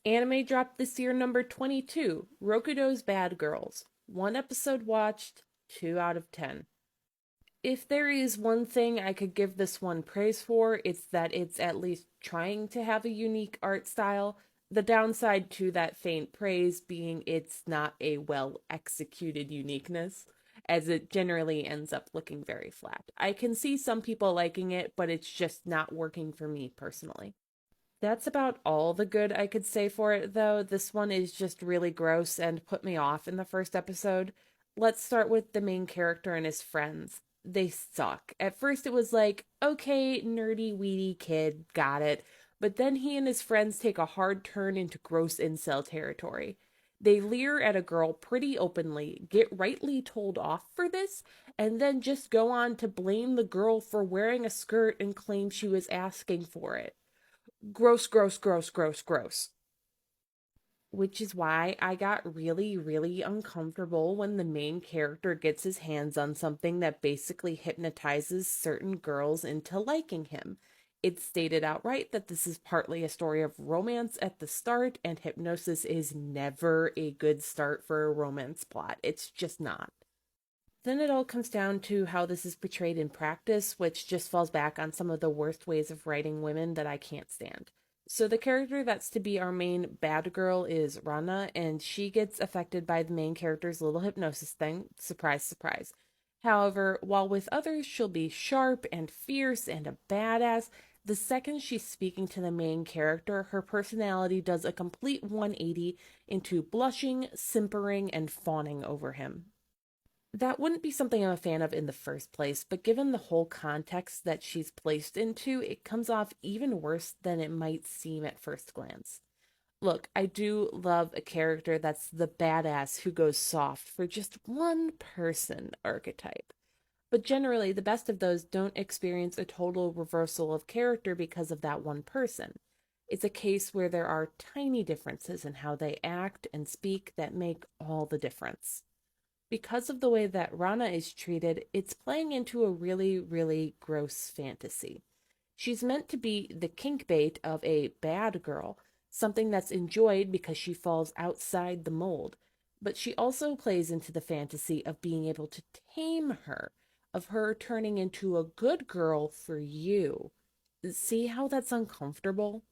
Anime dropped this year number 22, Rokudo's Bad Girls. One episode watched, 2 out of 10. If there is one thing I could give this one praise for, it's that it's at least trying to have a unique art style. The downside to that faint praise being it's not a well executed uniqueness, as it generally ends up looking very flat. I can see some people liking it, but it's just not working for me personally. That's about all the good I could say for it, though. This one is just really gross and put me off in the first episode. Let's start with the main character and his friends. They suck. At first, it was like, okay, nerdy, weedy kid, got it. But then he and his friends take a hard turn into gross incel territory. They leer at a girl pretty openly, get rightly told off for this, and then just go on to blame the girl for wearing a skirt and claim she was asking for it. Gross, gross, gross, gross, gross. Which is why I got really, really uncomfortable when the main character gets his hands on something that basically hypnotizes certain girls into liking him. It's stated outright that this is partly a story of romance at the start, and hypnosis is never a good start for a romance plot. It's just not. Then it all comes down to how this is portrayed in practice, which just falls back on some of the worst ways of writing women that I can't stand. So, the character that's to be our main bad girl is Rana, and she gets affected by the main character's little hypnosis thing. Surprise, surprise. However, while with others she'll be sharp and fierce and a badass, the second she's speaking to the main character, her personality does a complete 180 into blushing, simpering, and fawning over him. That wouldn't be something I'm a fan of in the first place, but given the whole context that she's placed into, it comes off even worse than it might seem at first glance. Look, I do love a character that's the badass who goes soft for just one person archetype. But generally, the best of those don't experience a total reversal of character because of that one person. It's a case where there are tiny differences in how they act and speak that make all the difference. Because of the way that Rana is treated, it's playing into a really, really gross fantasy. She's meant to be the kink bait of a bad girl, something that's enjoyed because she falls outside the mold. But she also plays into the fantasy of being able to tame her, of her turning into a good girl for you. See how that's uncomfortable?